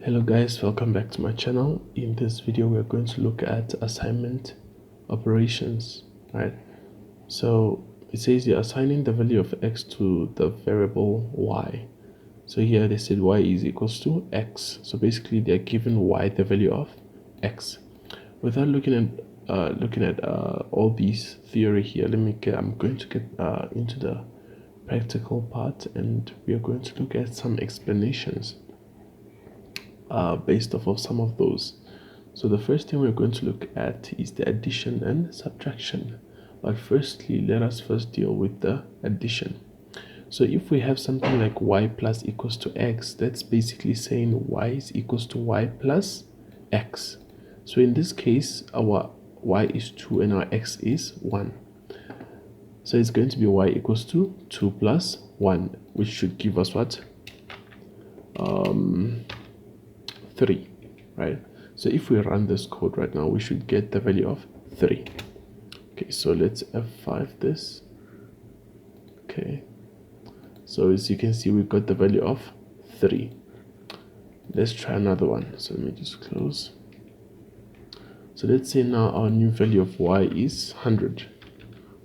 Hello guys, welcome back to my channel. In this video we are going to look at assignment operations, right? So it says you're assigning the value of x to the variable y. So here they said y is equals to x, so basically they're given y the value of x. Without looking at all these theory here, I'm going to get into the practical part, and we are going to look at some explanations based off of some of those. So the first thing we're going to look at is the addition and subtraction. But firstly, let us first deal with the addition. So if we have something like y plus equals to x, that's basically saying y is equals to y plus x. So in this case, our y is 2 and our x is 1. So it's going to be y equals to 2 plus 1, which should give us what? 3, right? So if we run this code right now, we should get the value of 3. Okay, so let's F5 this. Okay, so as you can see, we got the value of 3. Let's try another one. So let me just close. So let's say now our new value of y is 100.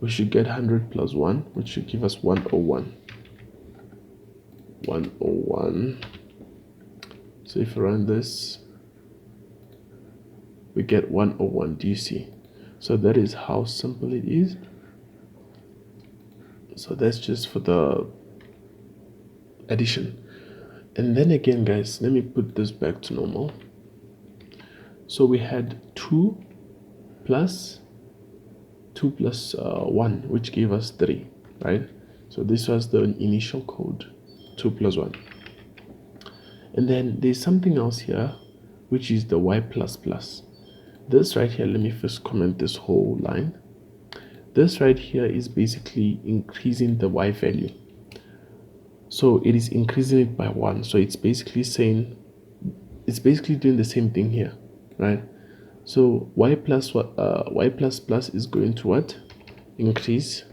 We should get 100 plus 1, which should give us 101. 101. So if we run this, we get 101. Do you see? So that is how simple it is. So that's just for the addition. And then again, guys, let me put this back to normal. So we had 2 plus 1, which gave us 3, right? So this was the initial code, 2 plus 1. And then there's something else here, which is the y plus plus. This right here, let me first comment this whole line. This right here is basically increasing the y value. So it is increasing it by 1. So it's basically saying, it's basically doing the same thing here, right? So y plus plus is going to what? Increase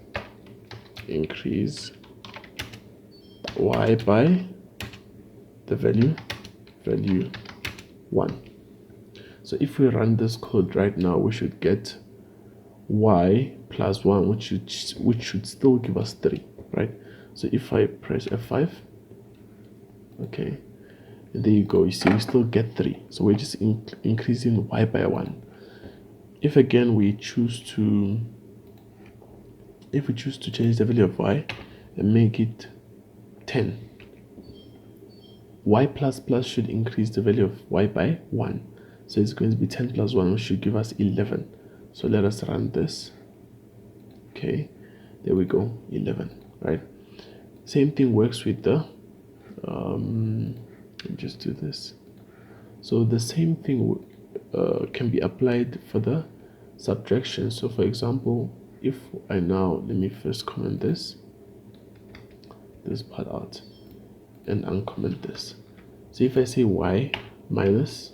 y by the value 1. So if we run this code right now, we should get y plus 1, which should still give us 3, right? So if I press F5, okay, and there you go, you see we still get 3. So we're just increasing y by 1. If again we choose to change the value of y and make it 10, y plus plus should increase the value of y by 1. So it's going to be 10 plus 1, which should give us 11. So let us run this. Okay, there we go, 11, right? Same thing works with the let me just do this. So the same thing can be applied for the subtraction. So for example, if I now, let me first comment this part out and uncomment this. So if I say y minus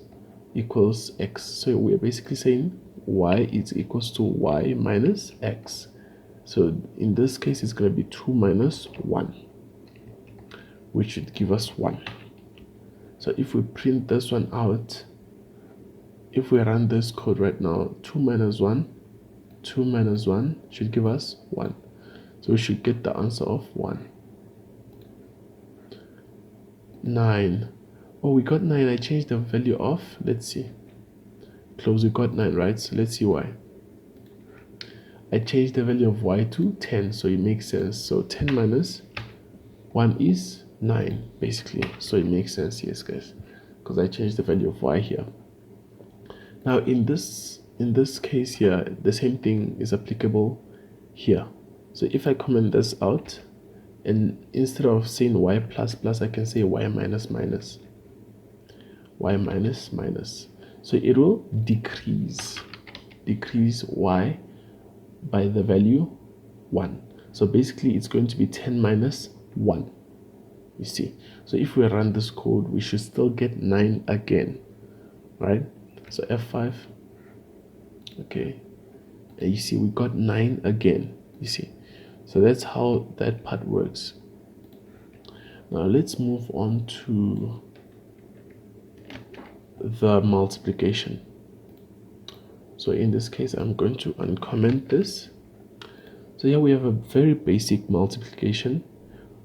equals x, so we're basically saying y is equals to y minus x. So in this case, it's going to be 2 minus 1, which should give us 1. So if we print this one out, if we run this code right now, 2 minus 1 should give us 1. So we should get the answer of 1. 9. Oh, we got 9. I changed the value of, let's see, close, we got 9, right? So let's see why. I changed the value of y to 10, so it makes sense. So 10 minus 1 is 9, basically. So it makes sense, yes, guys, because I changed the value of y here. Now in this case here, the same thing is applicable here. So if I comment this out, and instead of saying y plus plus, I can say y minus minus. Y minus minus. So it will decrease y by the value 1. So basically it's going to be 10 minus 1. You see. So if we run this code, we should still get 9 again, right? So F5. Okay. And you see we got 9 again. You see. So that's how that part works. Now let's move on to the multiplication. So in this case, I'm going to uncomment this. So here we have a very basic multiplication.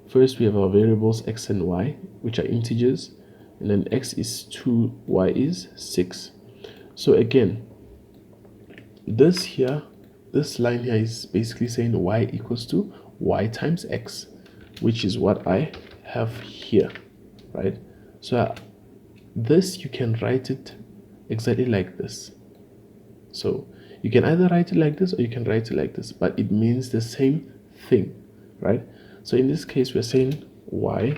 First, we have our variables x and y, which are integers, and then x is 2, y is 6. So again, this line here is basically saying y equals to y times x, which is what I have here, right? So this, you can write it exactly like this. So you can either write it like this or you can write it like this, but it means the same thing, right? So in this case, we're saying y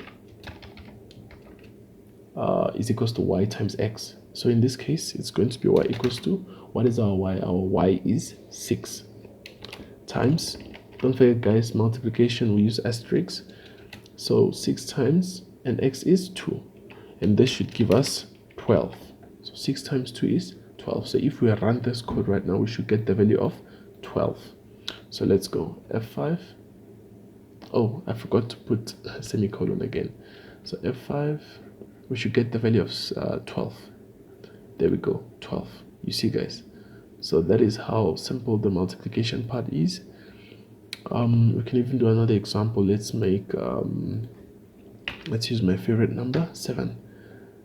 is equals to y times x. So in this case, it's going to be y equals to, what is our y? Our y is 6 times, don't forget guys, multiplication, we use asterisks. So 6 times, and x is 2. And this should give us 12. So 6 times 2 is 12. So if we run this code right now, we should get the value of 12. So let's go F5. Oh, I forgot to put a semicolon again. So F5, we should get the value of 12. There we go, 12. You see guys. So that is how simple the multiplication part is. We can even do another example. Let's make, let's use my favorite number, 7.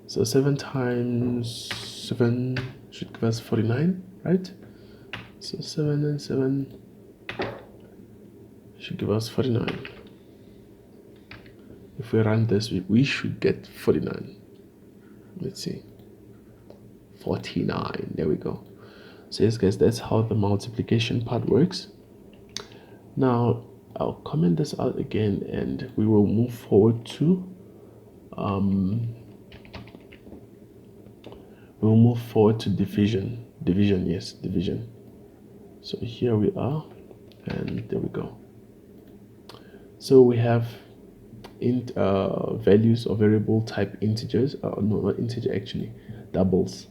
So 7 times 7 should give us 49, right? So 7 and 7 should give us 49. If we run this, we should get 49. Let's see. 49. There we go. So yes guys, that's how the multiplication part works. Now I'll comment this out again and we will move forward to we'll move forward to division. Yes, division. So here we are, and there we go. So we have values or variable type integers, no, not integer actually, doubles.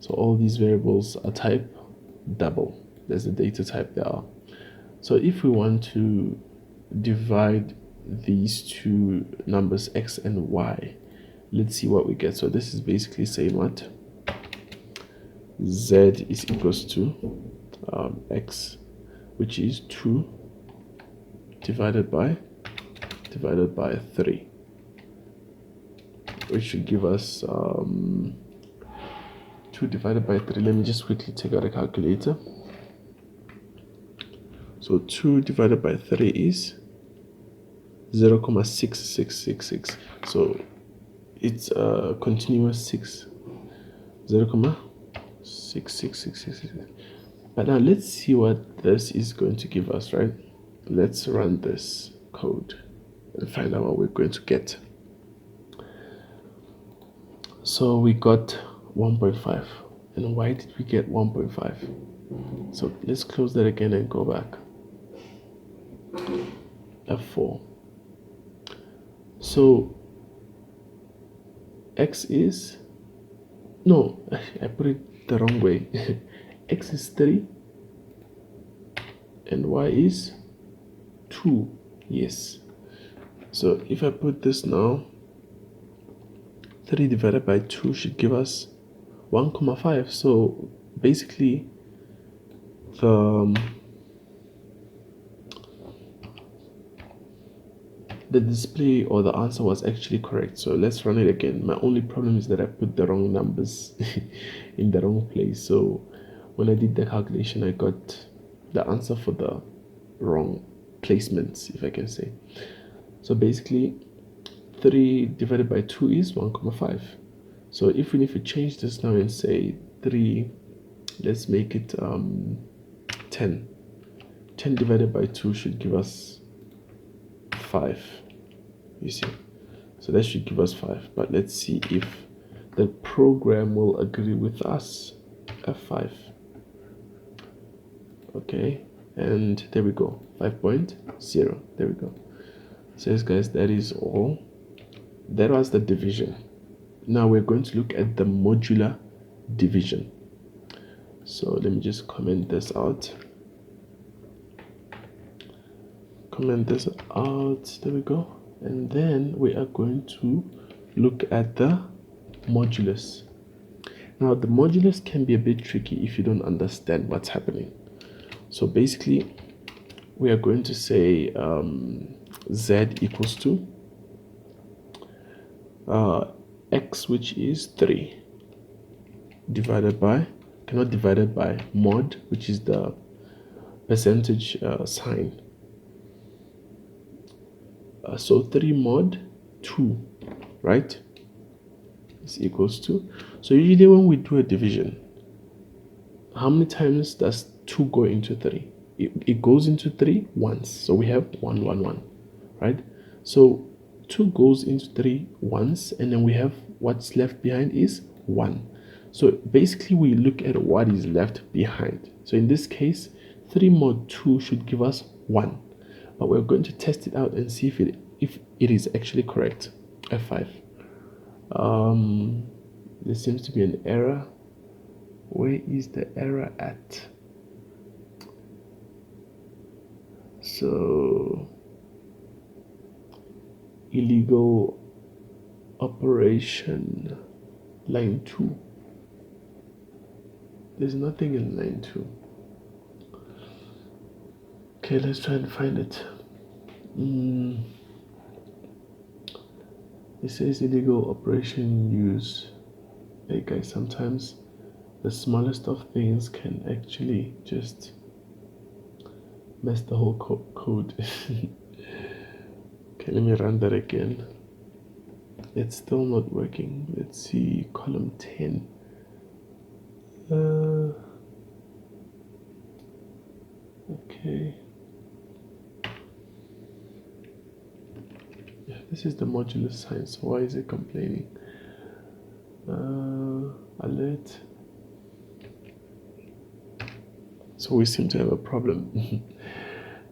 So all these variables are type double. There's the data type there. So if we want to divide these two numbers x and y, let's see what we get. So this is basically saying what? Z is equals to x, which is 2 divided by 3, which should give us 2 divided by 3. Let me just quickly take out a calculator. So 2 divided by 3 is 0.6666. So it's a continuous 6, 0.66666. But now let's see what this is going to give us, right? Let's run this code and find out what we're going to get. So we got 1.5. And why did we get 1.5? So let's close that again and go back. F4. So x is, no, I put it the wrong way. X is 3 and y is 2. Yes. So if I put this now, 3 divided by 2 should give us 1.5. So basically the display or the answer was actually correct. So let's run it again. My only problem is that I put the wrong numbers in the wrong place. So when I did the calculation, I got the answer for the wrong placements, if I can say. So basically 3 divided by 2 is 1.5. So even if we change this now and say 3, let's make it 10. 10 divided by 2 should give us 5. You see, so that should give us 5. But let's see if the program will agree with us. F5. Okay, and there we go, 5.0. There we go. So yes guys, that is all. That was the division. Now we're going to look at the modular division. So let me just comment this out. Comment this out. There we go. And then we are going to look at the modulus. Now the modulus can be a bit tricky if you don't understand what's happening. So basically we are going to say z equals to x, which is 3, divided by, cannot divided by mod, which is the percentage sign. So 3 mod 2, right, is equals to, so usually when we do a division, how many times does 2 go into 3? It goes into 3 once, so we have 1 1 1, right? So 2 goes into 3 once, and then we have what's left behind is 1. So basically we look at what is left behind. So in this case 3 mod 2 should give us 1, but we're going to test it out and see if it is actually correct. F5. There seems to be an error. Where is the error at? So illegal operation, line 2. There's nothing in line 2. Okay, let's try and find it. It says illegal operation use. Hey guys, sometimes the smallest of things can actually just mess the whole code. Okay, let me run that again. It's still not working. Let's see, column 10. Okay. Yeah, this is the modulus sign, so why is it complaining? Alert. So we seem to have a problem.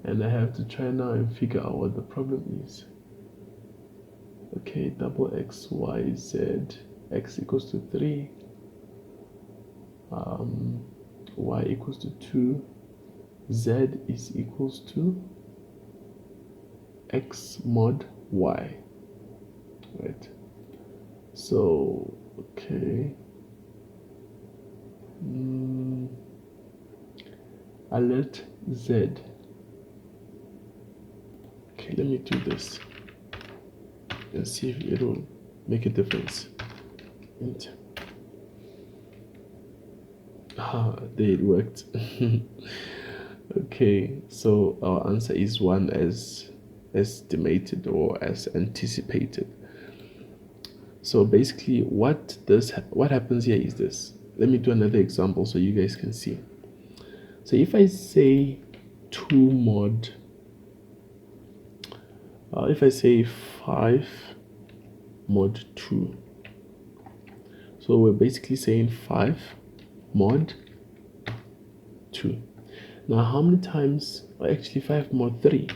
And I have to try now and figure out what the problem is. Okay, double x, y, z, x equals to 3, y equals to 2, z is equals to x mod y, right? So, okay. Alert z. Okay, let me do this and see if it will make a difference. There it worked. Okay, so our answer is 1 as estimated or as anticipated. So basically what happens here is this. Let me do another example so you guys can see. So if I say 2 mod, if I say 5 mod 2, so we're basically saying 5 mod 2. Now how many times, or actually 5 mod 3.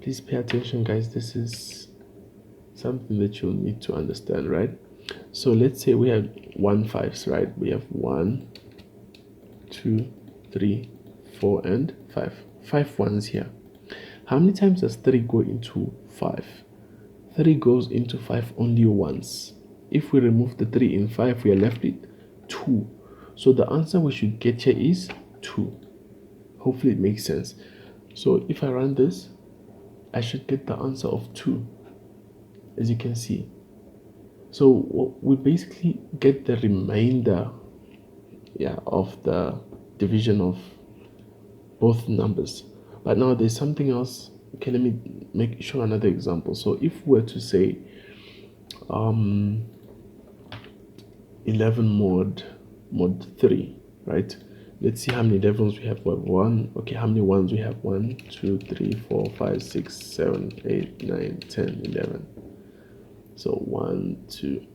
Please pay attention guys, this is something that you'll need to understand, right? So let's say we have 1 5s, right? We have 1, 2, 3, 4, and 5. 5 ones here. How many times does 3 go into 5? 3 goes into 5 only once. If we remove the 3 in 5, we are left with 2. So the answer we should get here is 2. Hopefully it makes sense. So if I run this, I should get the answer of 2, as you can see. So we basically get the remainder, of the division of both numbers. But now there's something else. Okay, let me show another example. So if we were to say 11 mod 3, right? Let's see how many 11s we have. We have 1. Okay, how many ones we have? 1, 2, 3, 4, 5, 6, 7, 8, 9, 10, 11. So 1, 2,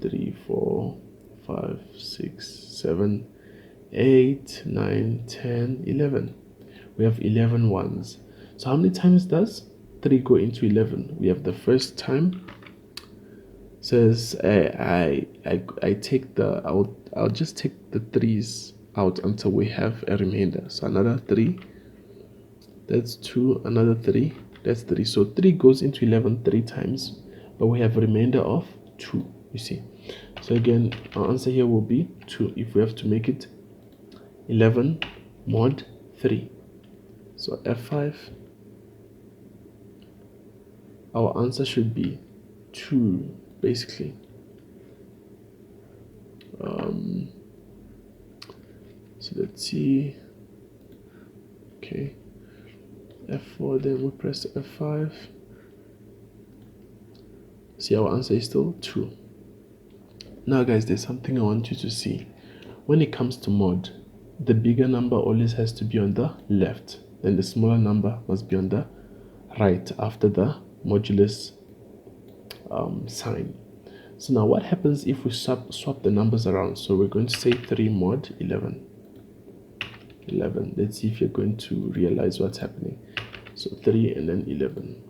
3, 4, 5, 6, 7, 8, 9, 10, 11. We have 11 ones. So how many times does 3 go into 11? We have the first time. Says I take the I'll just take the 3's out until we have a remainder. So another 3, that's 2, another 3, that's 3. So 3 goes into 11 3 times, but we have a remainder of 2, you see. So again, our answer here will be 2 if we have to make it 11 mod 3. So F5, our answer should be 2 basically. So let's see. Okay, F4, then we press F5. See, our answer is still 2. Now guys, there's something I want you to see. When it comes to mod, the bigger number always has to be on the left, then the smaller number must be on the right after the modulus sign. So now what happens if we swap the numbers around? So we're going to say 3 mod 11. Let's see if you're going to realize what's happening. So 3 and then 11.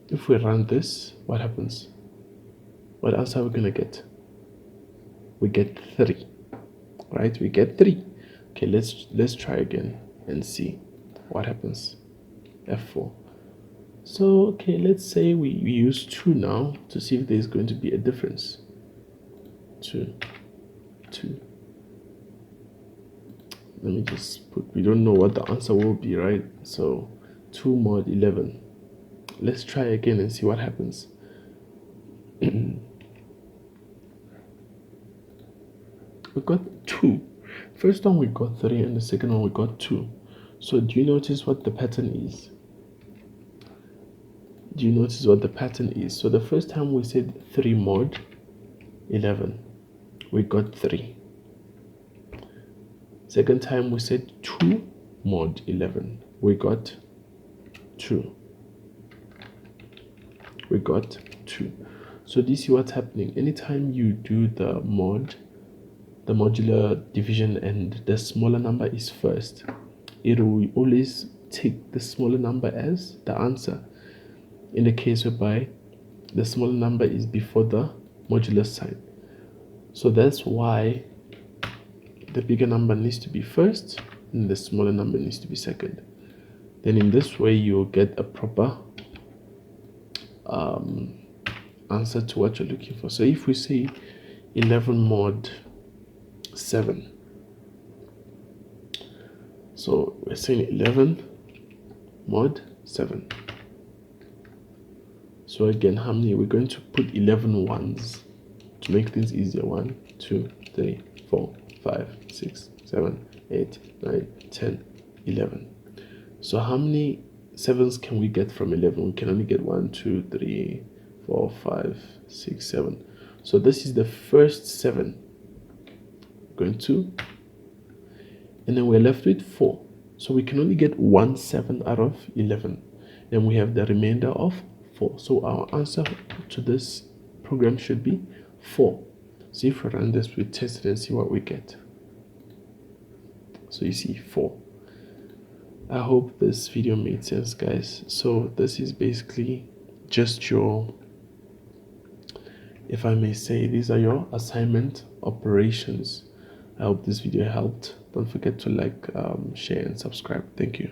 If we run this, what happens? What answer are we going to get? We get 3, right? We get 3. Okay, let's try again and see what happens. F4. So okay, let's say we use 2 now to see if there's going to be a difference. 2. Let me just put, we don't know what the answer will be, right? So 2 mod 11. Let's try again and see what happens. We got 2. First one we got 3 and the second one we got 2. So do you notice what the pattern is? So the first time we said 3 mod 11, we got 3. Second time we said 2 mod 11, we got 2. So do you see what's happening? Anytime you do the modular division and the smaller number is first, it will always take the smaller number as the answer, in the case whereby the smaller number is before the modulus sign. So that's why the bigger number needs to be first and the smaller number needs to be second. Then in this way you'll get a proper answer to what you're looking for. So if we say 11 mod 7, so we're saying 11 mod 7. So again, how many? We're going to put 11 ones to make things easier. 1, 2, 3, 4, 5, 6, 7, 8, 9, 10, 11. So how many 7s can we get from 11? We can only get 1, 2, 3, 4, 5, 6, 7. So this is the first 7. Going to, and then we're left with 4. So we can only get 1 7 out of 11. Then we have the remainder of 4. So our answer to this program should be 4. So if we run this, we test it and see what we get. So you see 4. I hope this video made sense, guys. So this is basically just your, if I may say, these are your assignment operations. I hope this video helped. Don't forget to like, share and subscribe. Thank you.